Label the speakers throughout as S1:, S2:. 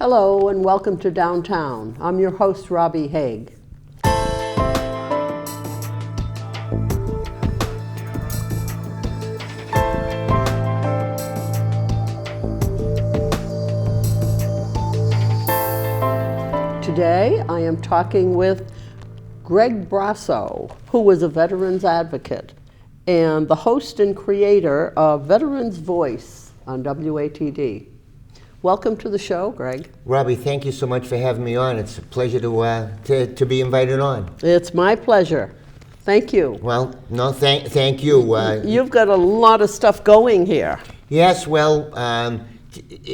S1: Hello and welcome to Downtown. I'm your host, Robbie Haigh. Today I am talking with Gregg Brasso, who was a veterans advocate and the host and creator of Veterans Voice on WATD. Welcome to the show, Gregg.
S2: Robbie, thank you so much for having me on. It's a pleasure to be invited on.
S1: It's my pleasure. Thank you.
S2: Well, no, thank you.
S1: You've got a lot of stuff going here.
S2: Yes, well,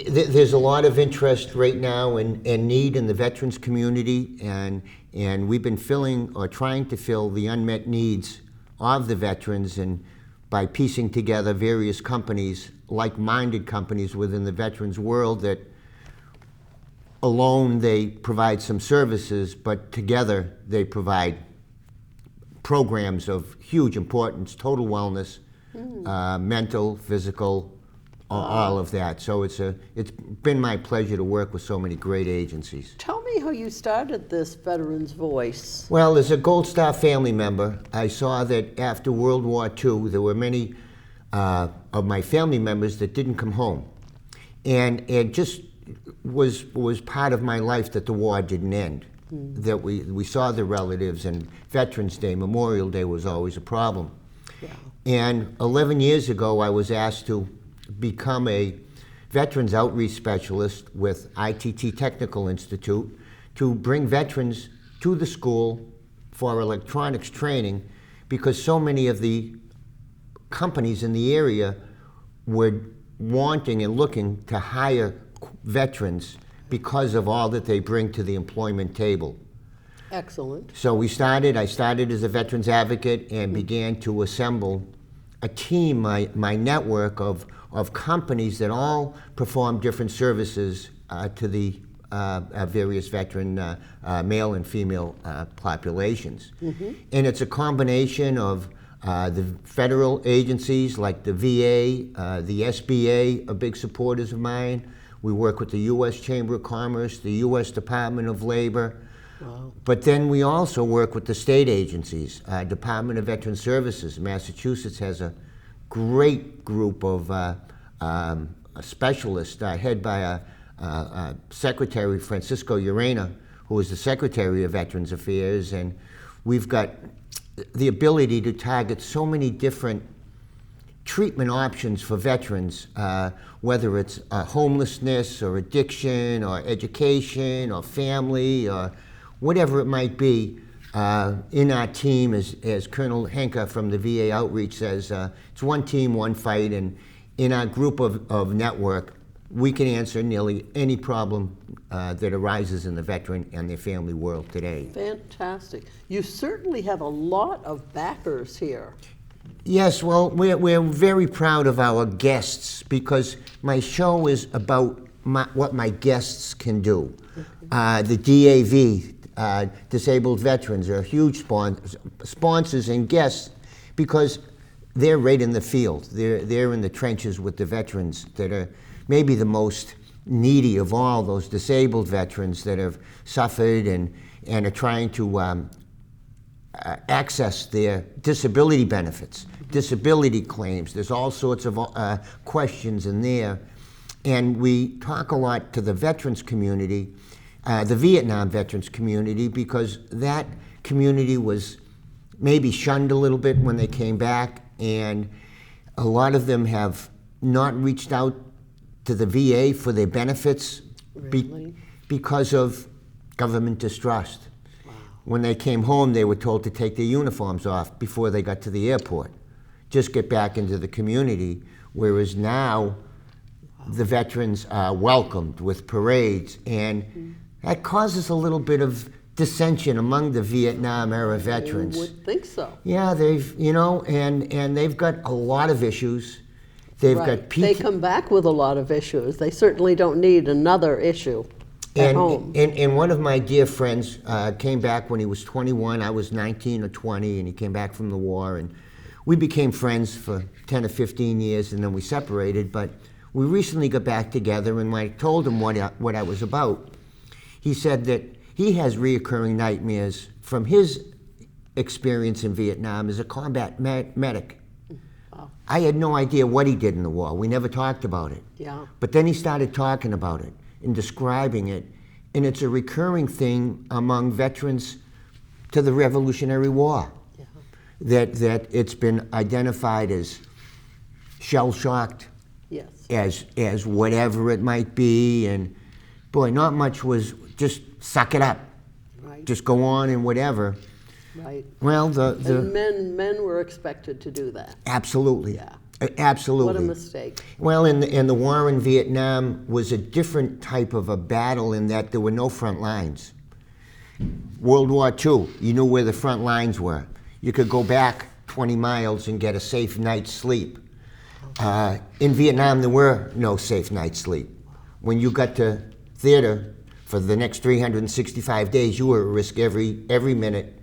S2: there's a lot of interest right now and need in the veterans community, and we've been filling or trying to fill the unmet needs of the veterans, and by piecing together various companies, like-minded companies within the veterans world that alone they provide some services, but together they provide programs of huge importance, total wellness, mental, physical, all of that. So it's been my pleasure to work with so many great agencies.
S1: Tell me how you started this Veterans Voice.
S2: Well, as a Gold Star family member, I saw that after World War II, there were many of my family members that didn't come home. And it just was part of my life that the war didn't end, that we saw the relatives, and Veterans Day, Memorial Day was always a problem. Yeah. And 11 years ago, I was asked to become a veterans outreach specialist with ITT Technical Institute to bring veterans to the school for electronics training, because so many of the companies in the area were wanting and looking to hire veterans because of all that they bring to the employment table.
S1: Excellent.
S2: So I started as a veterans advocate and began to assemble a team, my network of companies that all perform different services to the various veteran male and female populations. And it's a combination of the federal agencies like the VA, the SBA are big supporters of mine. We work with the U.S. Chamber of Commerce, the U.S. Department of Labor. Wow. But then we also work with the state agencies. Department of Veteran Services, Massachusetts has a great group of specialists head by Secretary Francisco Urena, who is the Secretary of Veterans Affairs, and we've got the ability to target so many different treatment options for veterans, whether it's homelessness or addiction or education or family or whatever it might be. In our team, as Colonel Henke from the VA Outreach says, it's one team, one fight, and in our group of network, we can answer nearly any problem that arises in the veteran and their family world today.
S1: Fantastic. You certainly have a lot of backers here.
S2: Yes, well, we're very proud of our guests, because my show is about what my guests can do. The DAV, Disabled Veterans, are huge sponsors and guests, because they're right in the field. They're in the trenches with the veterans that are maybe the most needy of all, those disabled veterans that have suffered and are trying to access their disability benefits, disability claims. There's all sorts of questions in there. And we talk a lot to the veterans community, the Vietnam veterans community, because that community was maybe shunned a little bit when they came back, and a lot of them have not reached out to the VA for their benefits.
S1: Really?
S2: Because of government distrust. Wow. When they came home, they were told to take their uniforms off before they got to the airport. Just get back into the community, whereas now the veterans are welcomed with parades, and that causes a little bit of dissension among the Vietnam era veterans.
S1: I would think so.
S2: Yeah, and they've got a lot of issues. They've got
S1: They come back with a lot of issues. They certainly don't need another issue at home.
S2: And one of my dear friends came back when he was 21. I was 19 or 20, and he came back from the war, and we became friends for 10 or 15 years, and then we separated. But We recently got back together, and when I told him what I was about, he said that he has reoccurring nightmares from his experience in Vietnam as a combat medic.
S1: Wow.
S2: I had no idea what he did in the war. We never talked about it.
S1: Yeah.
S2: But then he started talking about it and describing it, and it's a recurring thing among veterans to the Revolutionary War.
S1: Yeah.
S2: That it's been identified as shell-shocked,
S1: Yes.
S2: as whatever it might be, and boy, not much was just suck it up,
S1: Right.
S2: just go on and whatever.
S1: Right.
S2: Well,
S1: And men were expected to do that.
S2: absolutely,
S1: Yeah.
S2: Absolutely.
S1: What a mistake.
S2: Well, in the war in Vietnam was a different type of a battle in that there were no front lines. World War II, you knew where the front lines were. You could go back 20 miles and get a safe night's sleep. In Vietnam, there were no safe night's sleep. When you got to theater for the next 365 days, you were at risk every minute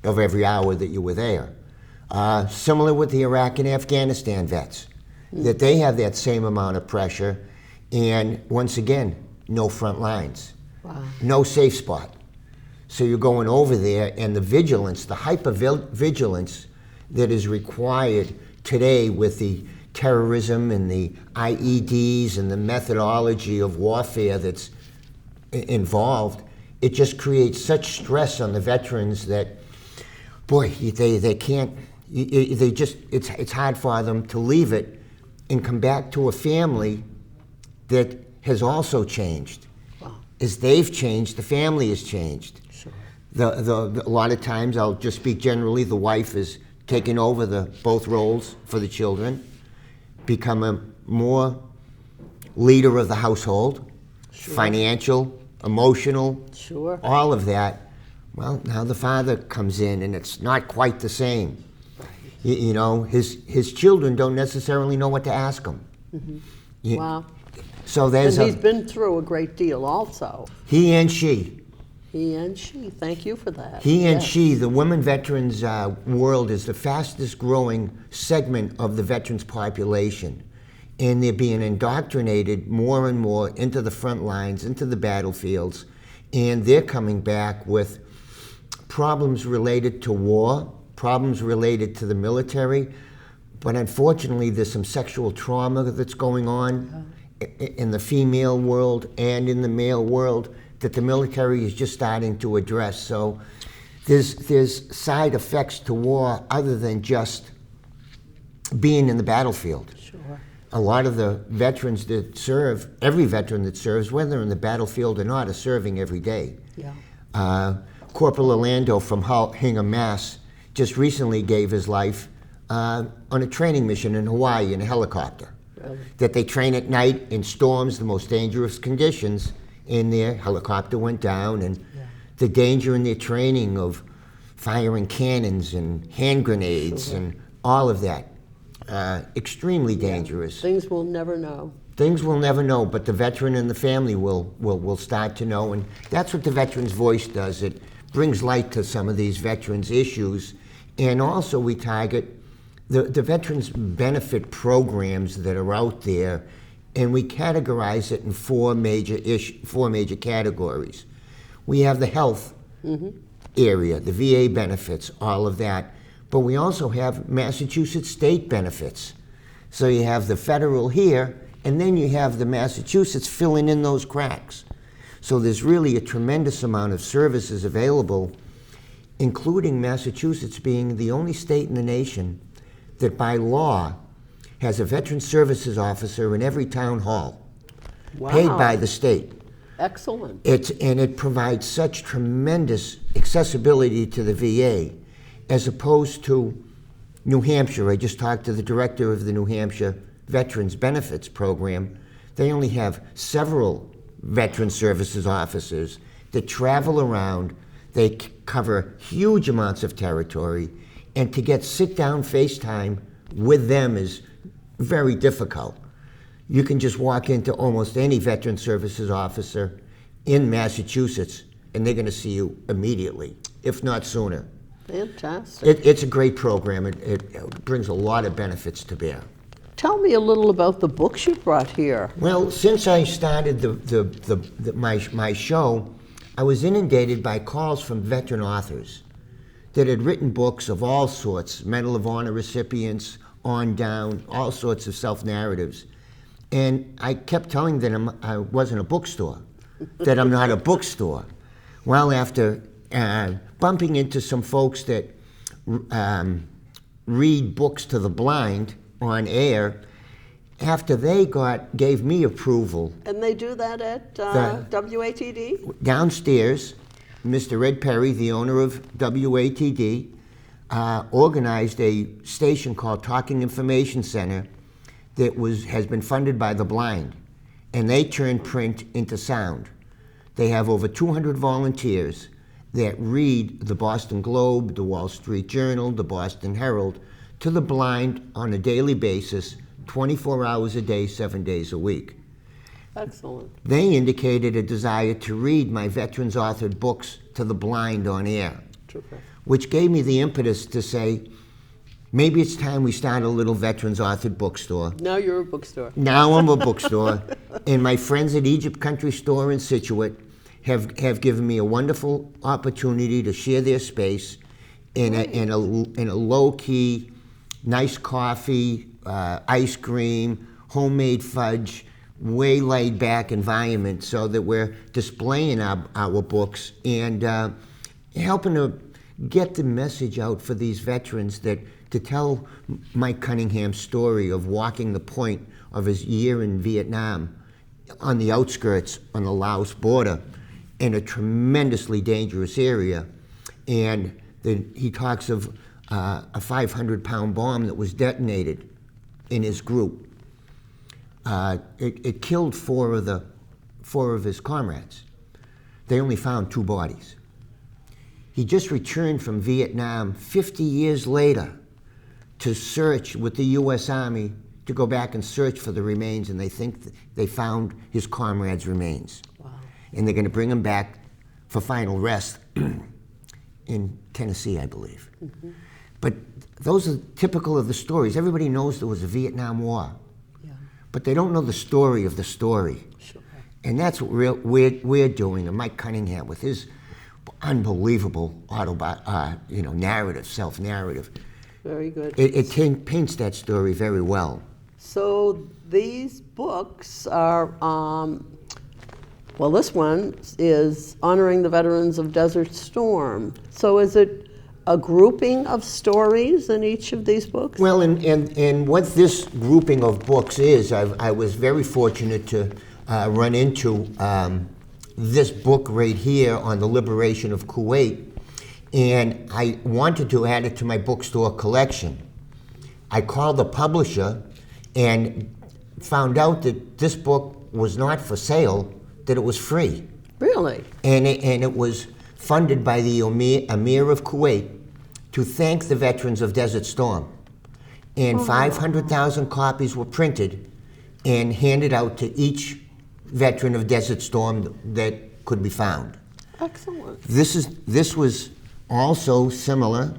S2: of every hour that you were there. Similar with the Iraq and Afghanistan vets, that they have that same amount of pressure, and once again, no front lines,
S1: Wow.
S2: no safe spot. So you're going over there, and the vigilance, the hyper-vigilance that is required today with the terrorism and the IEDs and the methodology of warfare that's involved, it just creates such stress on the veterans that, boy, they can't, they just, it's hard for them to leave it and come back to a family that has also changed.
S1: Wow.
S2: As they've changed, the family has changed.
S1: Sure.
S2: A lot of times, I'll just speak generally, the wife is taking over both roles for the children, become a more leader of the household,
S1: Sure.
S2: financial, emotional,
S1: Sure.
S2: all of that. Well, now the father comes in, and it's not quite the same. You know, his children don't necessarily know what to ask him.
S1: Mm-hmm. Wow.
S2: So
S1: And
S2: there's
S1: he's been through a great deal also.
S2: he and she.
S1: He and she. Thank you for that.
S2: He and
S1: Yes.
S2: she, the women veterans world is the fastest growing segment of the veterans population. And they're being indoctrinated more and more into the front lines, into the battlefields. And they're coming back with problems related to war, problems related to the military. But unfortunately, there's some sexual trauma that's going on in the female world and in the male world that the military is just starting to address. So there's side effects to war other than just being in the battlefield.
S1: Sure.
S2: A lot of the veterans that serve, every veteran that serves, whether in the battlefield or not, is serving every day.
S1: Yeah.
S2: Corporal Orlando from Hingham, Mass. just recently gave his life on a training mission in Hawaii in a helicopter.
S1: Really?
S2: That they train at night in storms, the most dangerous conditions. And their helicopter went down, and the danger in their training of firing cannons and hand grenades and all of that, extremely dangerous.
S1: Things we'll never know.
S2: Things we'll never know, but the veteran and the family will start to know, and that's what the Veterans Voice does. It brings light to some of these veterans' issues, and also we target the veterans benefit programs that are out there, and we categorize it in four major categories. We have the health area, the VA benefits, all of that, but we also have Massachusetts state benefits. So you have the federal here, and then you have the Massachusetts filling in those cracks. So there's really a tremendous amount of services available, including Massachusetts being the only state in the nation that by law has a veteran services officer in every town hall,
S1: Wow.
S2: paid by the state.
S1: Excellent.
S2: And it provides such tremendous accessibility to the VA, as opposed to New Hampshire. I just talked to the director of the New Hampshire Veterans Benefits Program. They only have several veteran services officers that travel around. They cover huge amounts of territory, and to get sit-down FaceTime with them is very difficult. You can just walk into almost any veteran services officer in Massachusetts, and they're going to see you immediately, if not sooner.
S1: Fantastic.
S2: It's a great program. It brings a lot of benefits to bear.
S1: Tell me a little about the books you brought here.
S2: Well, since I started my show, I was inundated by calls from veteran authors that had written books of all sorts, Medal of Honor recipients, on down, all sorts of self-narratives. And I kept telling them I wasn't a bookstore, that I'm not a bookstore. Well, after bumping into some folks that read books to the blind on air, after they gave me approval.
S1: And they do that at WATD?
S2: Downstairs, Mr. Ed Perry, the owner of WATD, organized a station called Talking Information Center that has been funded by the blind, and they turn print into sound. They have over 200 volunteers that read the Boston Globe, the Wall Street Journal, the Boston Herald to the blind on a daily basis, 24 hours a day, 7 days a week.
S1: Excellent.
S2: They indicated a desire to read my veterans authored books to the blind on air,
S1: Terrific.
S2: which gave me the impetus to say, maybe it's time we start a little veterans authored bookstore.
S1: Now you're a bookstore.
S2: Now I'm a bookstore, and my friends at Egypt Country Store in Situate have given me a wonderful opportunity to share their space in a low-key, nice coffee, ice cream, homemade fudge, way laid-back environment, so that we're displaying our books and helping to get the message out for these veterans, that to tell Mike Cunningham's story of walking the point of his year in Vietnam on the outskirts on the Laos border in a tremendously dangerous area. And he talks of a 500-pound bomb that was detonated in his group. It killed four of his comrades. They only found 2 bodies. He just returned from Vietnam 50 years later to search with the U.S. Army, to go back and search for the remains, and they think they found his comrades' remains.
S1: Wow.
S2: And they're going to bring him back for final rest in Tennessee, I believe. Mm-hmm. But those are typical of the stories. Everybody knows there was a Vietnam War,
S1: Yeah.
S2: but they don't know the story of the story.
S1: Sure.
S2: And that's what we're doing. And Mike Cunningham, with his unbelievable narrative, self-narrative,
S1: Very good.
S2: it paints that story very well.
S1: So these books are, well, this one is honoring the veterans of Desert Storm. So is it a grouping of stories in each of these books?
S2: Well, and what this grouping of books is, I was very fortunate to run into this book right here on the liberation of Kuwait, and I wanted to add it to my bookstore collection. I called the publisher and found out that this book was not for sale, that it was free.
S1: Really?
S2: And it was funded by the Emir of Kuwait to thank the veterans of Desert Storm. And 500,000 copies were printed and handed out to each veteran of Desert Storm that could be found.
S1: Excellent.
S2: This was also similar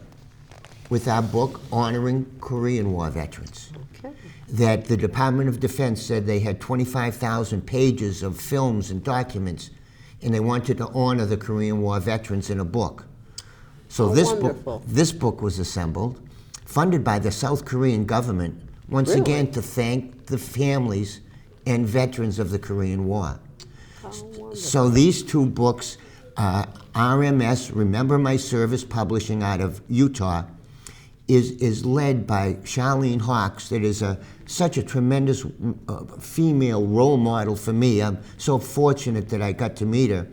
S2: with our book honoring Korean War veterans.
S1: Okay.
S2: That the Department of Defense said they had 25,000 pages of films and documents, and they wanted to honor the Korean War veterans in a book. So this book was assembled, funded by the South Korean government, once
S1: Really?
S2: again to thank the families and veterans of the Korean War. So these 2 books, RMS, Remember My Service Publishing out of Utah, is led by Charlene Hawks, that is such a tremendous female role model for me. I'm so fortunate that I got to meet her.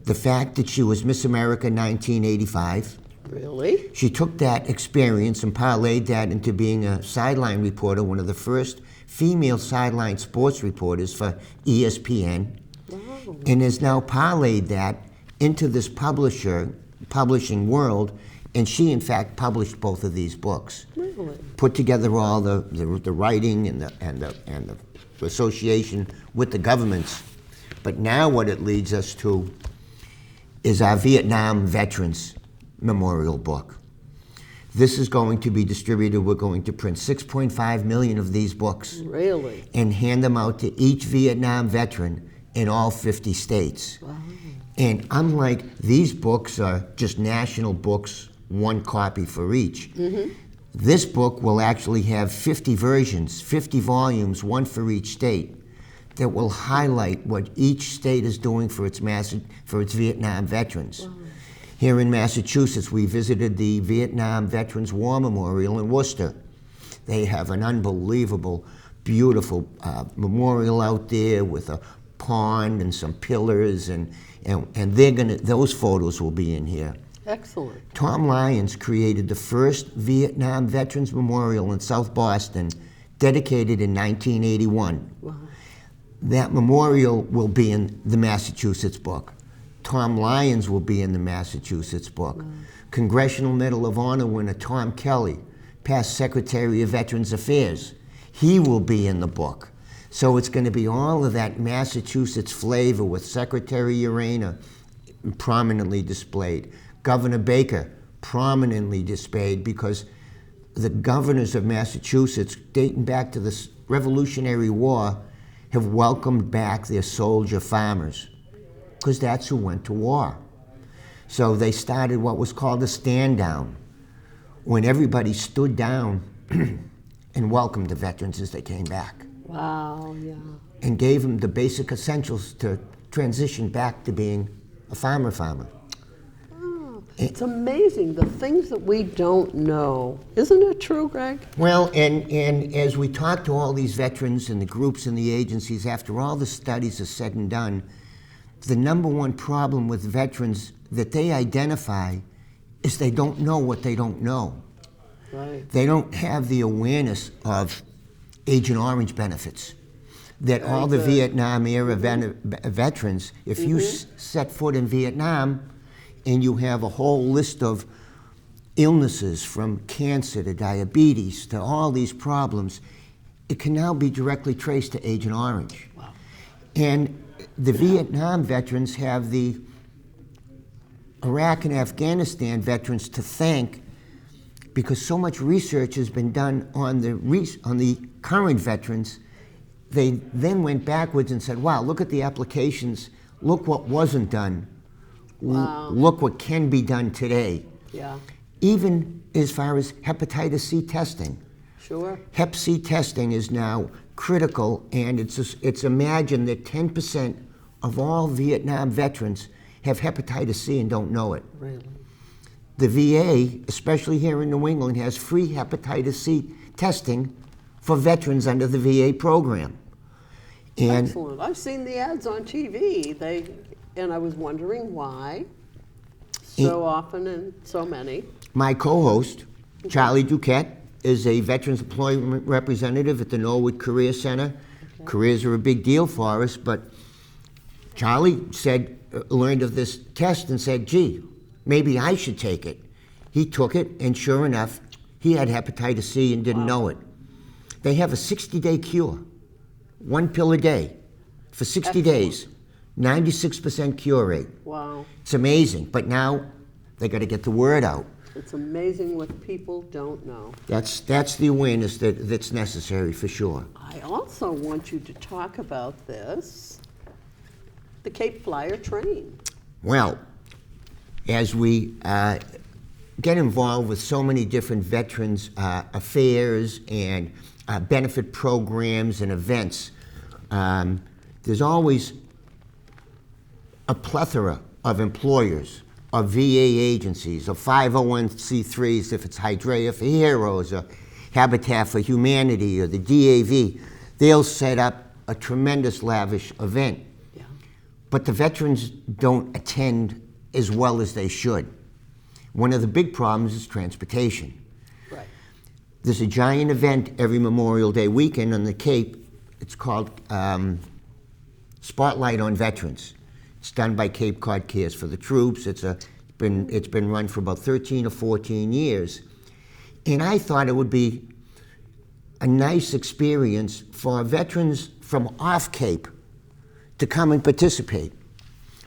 S2: The fact that she was Miss America 1985.
S1: Really?
S2: She took that experience and parlayed that into being a sideline reporter, one of the first female sideline sports reporters for ESPN.
S1: Wow.
S2: And has now parlayed that into this publishing world, and she in fact published both of these books.
S1: Really?
S2: Put together all the writing and the association with the governments. But now what it leads us to is our Vietnam Veterans Memorial Book. This is going to be distributed. We're going to print 6.5 million of these books.
S1: Really?
S2: And hand them out to each Vietnam veteran in all 50 states.
S1: Wow.
S2: And unlike these books are just national books, one copy for each. This book will actually have 50 versions, 50 volumes, one for each state, that will highlight what each state is doing for its Vietnam veterans.
S1: Wow.
S2: Here in Massachusetts, we visited the Vietnam Veterans War Memorial in Worcester. They have an unbelievable, beautiful memorial out there with a pond and some pillars, and those photos will be in here.
S1: Excellent.
S2: Tom Lyons created the first Vietnam Veterans Memorial in South Boston, dedicated in 1981.
S1: Wow.
S2: That memorial will be in the Massachusetts book. Tom Lyons will be in the Massachusetts book.
S1: Wow.
S2: Congressional Medal of Honor winner Tom Kelly, past Secretary of Veterans Affairs, he will be in the book. So it's going to be all of that Massachusetts flavor with Secretary Urena prominently displayed. Governor Baker prominently displayed, because the governors of Massachusetts, dating back to the Revolutionary War, have welcomed back their soldier farmers, because that's who went to war. So they started what was called a stand down, when everybody stood down and welcomed the veterans as they came back.
S1: Wow, yeah.
S2: And gave them the basic essentials to transition back to being a farmer.
S1: Oh, it's amazing, the things that we don't know. Isn't it true, Gregg?
S2: Well, and as we talk to all these veterans and the groups and the agencies, after all the studies are said and done, the number one problem with veterans that they identify is they don't know what they don't know.
S1: Right.
S2: They don't have the awareness of Agent Orange benefits. That all the Vietnam era veterans, if you set foot in Vietnam and you have a whole list of illnesses from cancer to diabetes to all these problems, it can now be directly traced to Agent Orange.
S1: Wow.
S2: And the Vietnam veterans have the Iraq and Afghanistan veterans to thank, because so much research has been done on the current veterans. They then went backwards and said, wow, look at the applications, look what wasn't done,
S1: Wow.
S2: look what can be done today.
S1: Yeah,
S2: Even as far as hepatitis C testing.
S1: sure.
S2: Hep C testing is now critical, and it's imagined that 10% of all Vietnam veterans have hepatitis C and don't know it.
S1: Really?
S2: The VA, especially here in New England, has free hepatitis C testing for veterans under the VA program. And
S1: Excellent. I've seen the ads on TV. And I was wondering why so often and so many.
S2: my co-host, Charlie Duquette, is a Veterans Employment Representative at the Norwood Career Center. Okay. Careers are a big deal for us, but Charlie learned of this test and said, gee, maybe I should take it. He took it, and sure enough, he had hepatitis C and didn't know it. They have a 60-day cure, one pill a day for 60 days, 96% cure rate.
S1: Wow.
S2: It's amazing, but now they got to get the word out.
S1: It's amazing what people don't know.
S2: That's the awareness that's necessary for sure.
S1: I also want you to talk about this, the Cape Flyer train.
S2: Well, as we get involved with so many different veterans affairs and benefit programs and events, there's always a plethora of employers, of VA agencies, of 501c3s if it's Hydrea for Heroes or Habitat for Humanity or the DAV. They'll set up a tremendous lavish event.
S1: Yeah.
S2: But the veterans don't attend as well as they should. One of the big problems is transportation.
S1: Right.
S2: There's a giant event every Memorial Day weekend on the Cape. It's called Spotlight on Veterans. It's done by Cape Cod Cares for the Troops. It's been run for about 13 or 14 years. And I thought it would be a nice experience for veterans from off Cape to come and participate.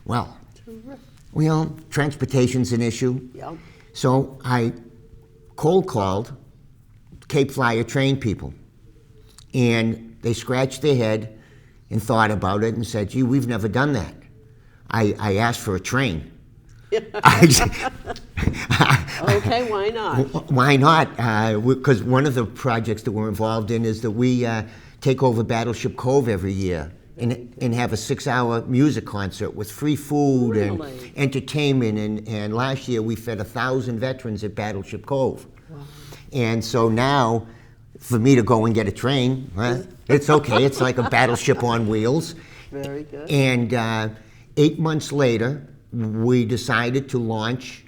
S2: Well, transportation's an issue.
S1: Yeah.
S2: So I cold called Cape Flyer train people. And they scratched their head and thought about it and said, gee, we've never done that. I asked for a train.
S1: Okay, why not?
S2: Why not? Because one of the projects that we're involved in is that we take over Battleship Cove every year and have a 6-hour music concert with free food and entertainment. And last year we fed 1,000 veterans at Battleship Cove. Wow. And so now, for me to go and get a train, it's okay. It's like a battleship on wheels.
S1: Very good.
S2: And 8 months later, we decided to launch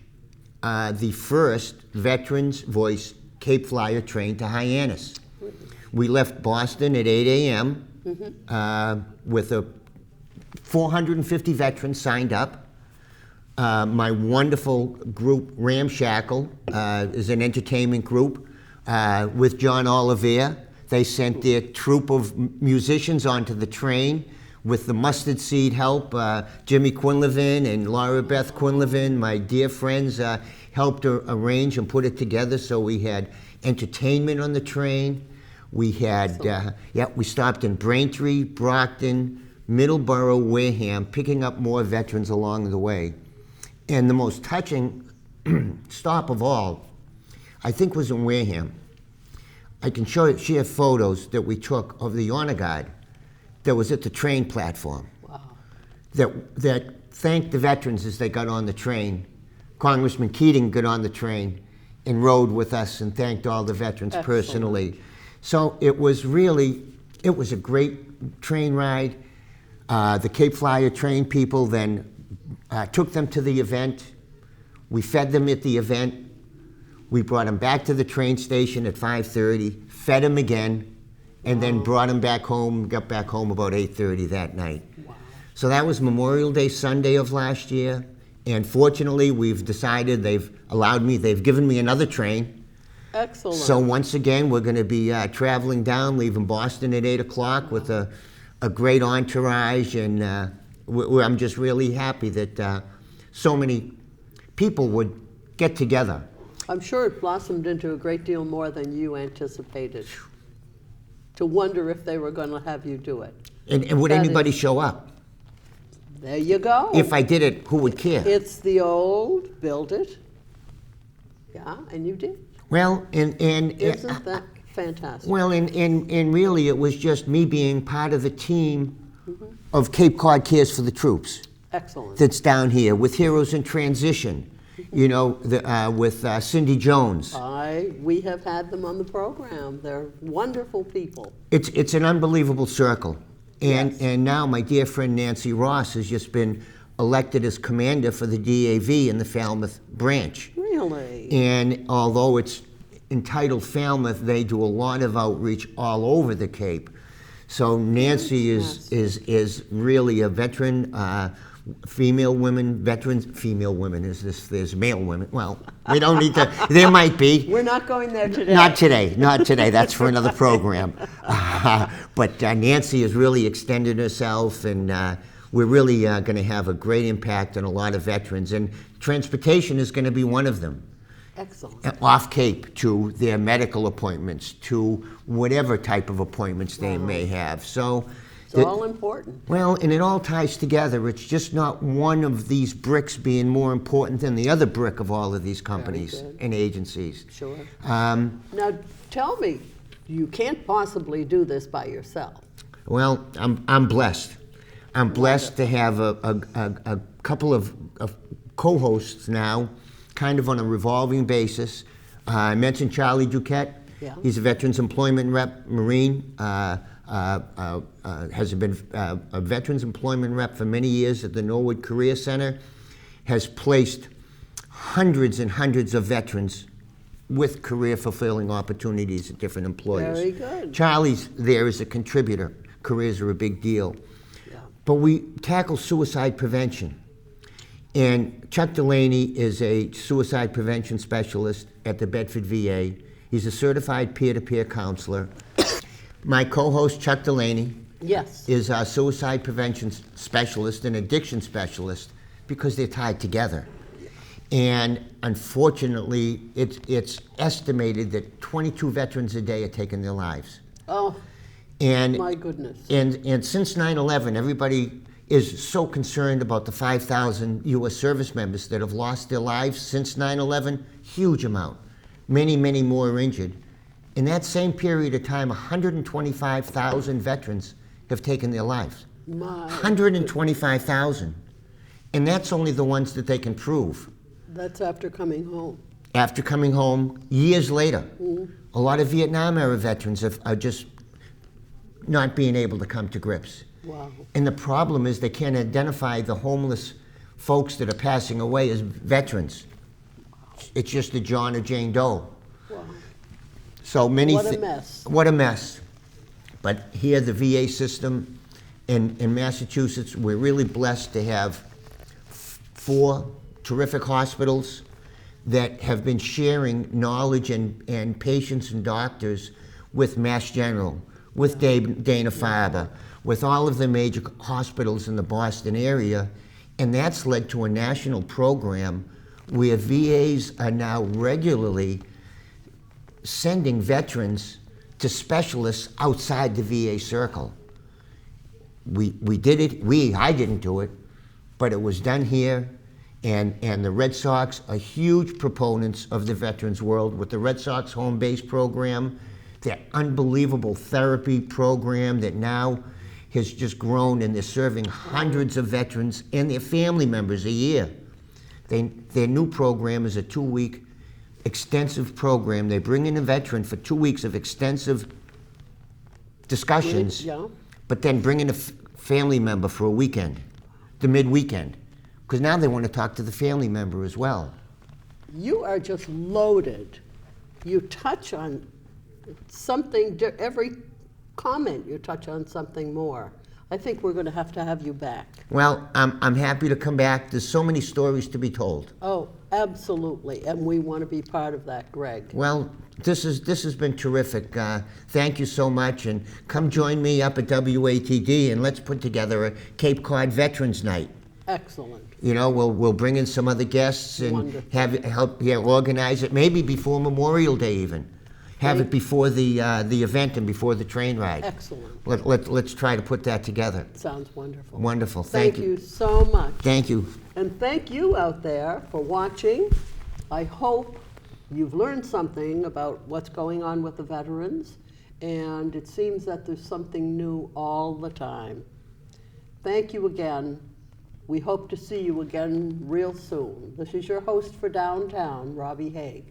S2: the first Veterans Voice Cape Flyer train to Hyannis. We left Boston at 8 a.m. With 450 veterans signed up. My wonderful group, Ramshackle, is an entertainment group with John Oliver. They sent their troupe of musicians onto the train with the Mustard Seed help. Jimmy Quinlivan and Laura Beth Quinlivan, my dear friends, helped arrange and put it together, so we had entertainment on the train. We had, we stopped in Braintree, Brockton, Middleborough, Wareham, picking up more veterans along the way. And the most touching stop of all, I think, was in Wareham. I can share photos that we took of the honor guard that was at the train platform. Wow. That thanked the veterans as they got on the train. Congressman Keating got on the train and rode with us and thanked all the veterans personally. So it was a great train ride. The Cape Flyer train people then took them to the event. We fed them at the event. We brought them back to the train station at 5:30, fed them again, and then brought them back home, got back home about 8:30 that night. Wow. So that was Memorial Day Sunday of last year. And fortunately, we've decided they've given me another train.
S1: Excellent.
S2: So once again, we're going to be traveling down, leaving Boston at 8 o'clock with a great entourage. And I'm just really happy that so many people would get together.
S1: I'm sure it blossomed into a great deal more than you anticipated. To wonder if they were going to have you do it.
S2: And would anybody show up?
S1: There you go.
S2: If I did it, who would care?
S1: It's the old build it. Yeah, and you did.
S2: Well, isn't
S1: that fantastic?
S2: Well, and really it was just me being part of the team of Cape Cod Cares for the Troops.
S1: Excellent.
S2: That's down here with Heroes in Transition. You know, with Cindy Jones.
S1: We have had them on the program. They're wonderful people.
S2: It's an unbelievable circle. And now my dear friend Nancy Ross has just been elected as commander for the DAV in the Falmouth branch.
S1: Really?
S2: And although it's entitled Falmouth, they do a lot of outreach all over the Cape. So Nancy is really a veteran. Female women, veterans, female women, there's male women. Well, we don't need to, there might be.
S1: We're not going there today.
S2: Not today, that's for another program. But Nancy has really extended herself, and we're really going to have a great impact on a lot of veterans, and transportation is going to be one of them.
S1: Excellent.
S2: Off Cape to their medical appointments, to whatever type of appointments they may have. So.
S1: It's all important.
S2: Well, and it all ties together. It's just not one of these bricks being more important than the other brick of all of these companies and agencies.
S1: Sure. Now, tell me, you can't possibly do this by yourself.
S2: Well, I'm blessed. I'm blessed to have a couple of co-hosts now, kind of on a revolving basis. I mentioned Charlie Duquette.
S1: Yeah.
S2: He's a Veterans Employment Rep, Marine. Has been a Veterans Employment Rep for many years at the Norwood Career Center, has placed hundreds and hundreds of veterans with career fulfilling opportunities at different employers.
S1: Very good.
S2: Charlie's there as a contributor. Careers are a big deal. Yeah. But we tackle suicide prevention. And Chuck Delaney is a suicide prevention specialist at the Bedford VA. He's a certified peer-to-peer counselor. My co-host, Chuck Delaney, is a suicide prevention specialist and addiction specialist, because they're tied together. And unfortunately, it's estimated that 22 veterans a day are taking their lives.
S1: Oh,
S2: And
S1: my goodness.
S2: And since 9/11, everybody is so concerned about the 5,000 U.S. service members that have lost their lives since 9/11. Huge amount. Many, many more are injured. In that same period of time, 125,000 veterans have taken their lives.
S1: My
S2: 125,000. And that's only the ones that they can prove.
S1: That's after coming home.
S2: After coming home, years later, a lot of Vietnam-era veterans are just not being able to come to grips.
S1: Wow.
S2: And the problem is they can't identify the homeless folks that are passing away as veterans. It's just a John or Jane Doe.
S1: Wow.
S2: So many.
S1: What a mess.
S2: What a mess. But here, the VA system in Massachusetts, we're really blessed to have 4 terrific hospitals that have been sharing knowledge and patients and doctors with Mass General, with Dana-Farber, with all of the major hospitals in the Boston area. And that's led to a national program where VAs are now regularly sending veterans to specialists outside the VA circle. We did it, I didn't do it, but it was done here. And the Red Sox are huge proponents of the veterans world with the Red Sox home base program, their unbelievable therapy program that now has just grown, and they're serving hundreds of veterans and their family members a year. Their new program is a 2-week extensive program. They bring in a veteran for 2 weeks of extensive discussions,
S1: Yeah.
S2: but then bring in a family member for a weekend, the mid-weekend, because now they want to talk to the family member as well.
S1: You are just loaded. You touch on something, every comment you touch on something more. I think we're going to have you back.
S2: Well, I'm happy to come back. There's so many stories to be told.
S1: Oh, absolutely. And we want to be part of that, Gregg.
S2: Well, this has been terrific. Thank you so much, and come join me up at WATD, and let's put together a Cape Cod Veterans Night.
S1: Excellent.
S2: You know, we'll bring in some other guests and
S1: Wonderful.
S2: help organize it. Maybe before Memorial Day, even. Have it before the event and before the train ride.
S1: Excellent.
S2: Let's try to put that together.
S1: Sounds wonderful.
S2: Wonderful.
S1: Thank you so much.
S2: Thank you.
S1: And thank you out there for watching. I hope you've learned something about what's going on with the veterans, and it seems that there's something new all the time. Thank you again. We hope to see you again real soon. This is your host for Downtown, Robbie Haigh.